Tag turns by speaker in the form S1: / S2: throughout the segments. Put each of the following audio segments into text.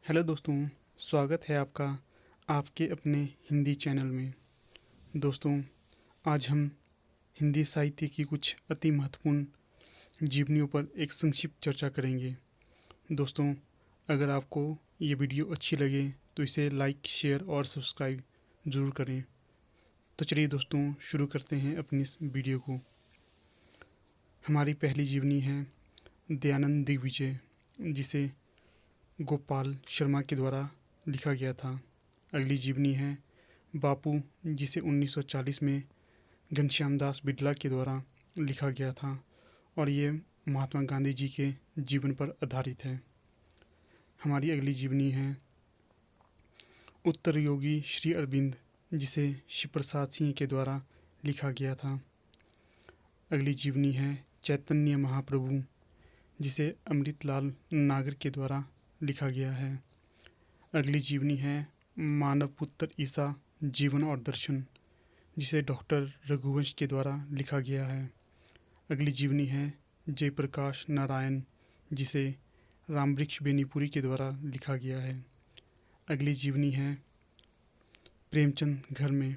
S1: Hello दोस्तों, स्वागत है आपका आपके अपने हिंदी चैनल में। दोस्तों, आज हम हिंदी साहित्य की कुछ अति महत्वपूर्ण जीवनियों पर एक संक्षिप्त चर्चा करेंगे। दोस्तों, अगर आपको ये वीडियो अच्छी लगे तो इसे लाइक, शेयर और सब्सक्राइब ज़रूर करें। तो चलिए दोस्तों, शुरू करते हैं अपनी इस वीडियो को। हमारी पहली जीवनी है दयानंद दिग्विजय, जिसे गोपाल शर्मा के द्वारा लिखा गया था। अगली जीवनी है बापू, जिसे 1940 में घनश्याम दास बिड़ला के द्वारा लिखा गया था और ये महात्मा गांधी जी के जीवन पर आधारित है। हमारी अगली जीवनी है उत्तर योगी श्री अरविंद, जिसे शिव प्रसाद सिंह के द्वारा लिखा गया था। अगली जीवनी है चैतन्य महाप्रभु, जिसे अमृतलाल नागर के द्वारा लिखा गया है। अगली जीवनी है मानव पुत्र ईसा, जीवन और दर्शन, जिसे डॉक्टर रघुवंश के द्वारा लिखा गया है। अगली जीवनी है जयप्रकाश नारायण, जिसे रामवृक्ष बेनीपुरी के द्वारा लिखा गया है। अगली जीवनी है प्रेमचंद घर में,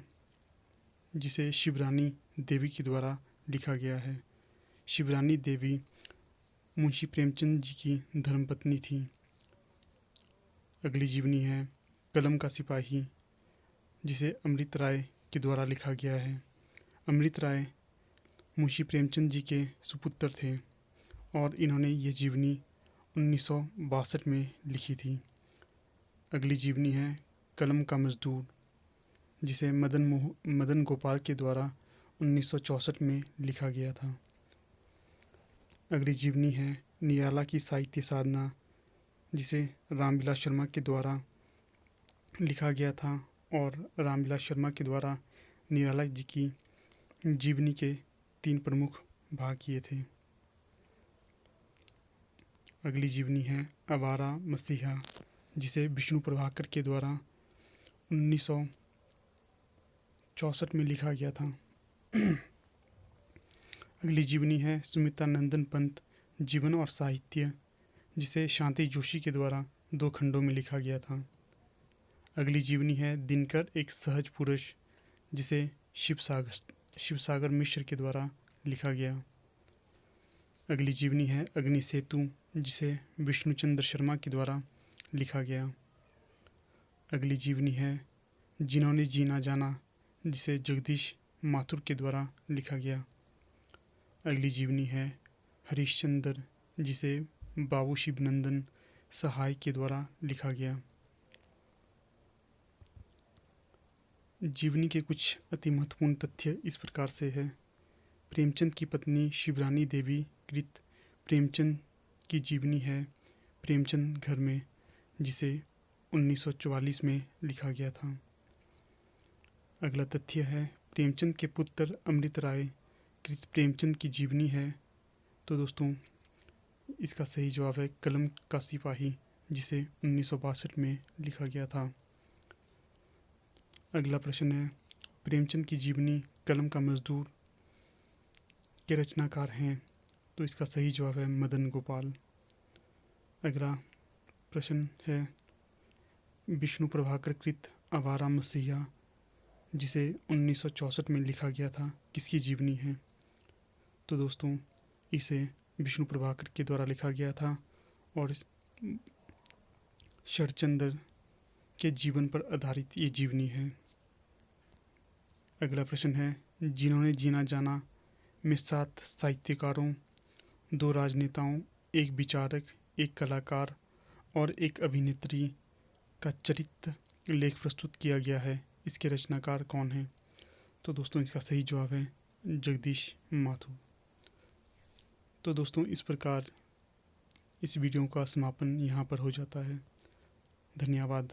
S1: जिसे शिवरानी देवी के द्वारा लिखा गया है। शिवरानी देवी मुंशी प्रेमचंद जी की धर्मपत्नी थी। अगली जीवनी है कलम का सिपाही, जिसे अमृत राय के द्वारा लिखा गया है। अमृत राय मुंशी प्रेमचंद जी के सुपुत्र थे और इन्होंने ये जीवनी 1962 में लिखी थी। अगली जीवनी है कलम का मजदूर, जिसे मदन गोपाल के द्वारा 1964 में लिखा गया था। अगली जीवनी है निराला की साहित्य साधना, जिसे रामविलास शर्मा के द्वारा लिखा गया था और रामविलास शर्मा के द्वारा निराला जी की जीवनी के 3 प्रमुख भाग किए थे। अगली जीवनी है आवारा मसीहा, जिसे विष्णु प्रभाकर के द्वारा 1964 में लिखा गया था। अगली जीवनी है सुमित्रा नंदन पंत, जीवन और साहित्य, जिसे शांति जोशी के द्वारा 2 खंडों में लिखा गया था। अगली जीवनी है दिनकर एक सहज पुरुष, जिसे शिवसागर मिश्र के द्वारा लिखा गया। अगली जीवनी है अग्नि सेतु, जिसे विष्णुचंद्र शर्मा के द्वारा लिखा गया। अगली जीवनी है जिन्होंने जीना जाना, जिसे जगदीश माथुर के द्वारा लिखा गया। अगली जीवनी है हरिश्चंद्र, जिसे बाबू शिवनंदन सहाय के द्वारा लिखा गया। जीवनी के कुछ अति महत्वपूर्ण तथ्य इस प्रकार से है। प्रेमचंद की पत्नी शिवरानी देवी कृत प्रेमचंद की जीवनी है प्रेमचंद घर में, जिसे 1944 में लिखा गया था। अगला तथ्य है प्रेमचंद के पुत्र अमृत राय कृत प्रेमचंद की जीवनी है। तो दोस्तों, इसका सही जवाब है कलम का सिपाही, जिसे 1962 में लिखा गया था। अगला प्रश्न है प्रेमचंद की जीवनी कलम का मजदूर के रचनाकार हैं। तो इसका सही जवाब है मदन गोपाल। अगला प्रश्न है विष्णु प्रभाकर कृत आवारा मसीहा, जिसे 1964 में लिखा गया था, किसकी जीवनी है? तो दोस्तों, इसे विष्णु प्रभाकर के द्वारा लिखा गया था और शरचंद्र के जीवन पर आधारित ये जीवनी है। अगला प्रश्न है जिन्होंने जीना जाना में 7 साहित्यकारों, 2 राजनेताओं, 1 विचारक, 1 कलाकार और 1 अभिनेत्री का चरित्र लेख प्रस्तुत किया गया है। इसके रचनाकार कौन हैं? तो दोस्तों, इसका सही जवाब है जगदीश माथुर। तो दोस्तों, इस प्रकार इस वीडियो का समापन यहाँ पर हो जाता है। धन्यवाद।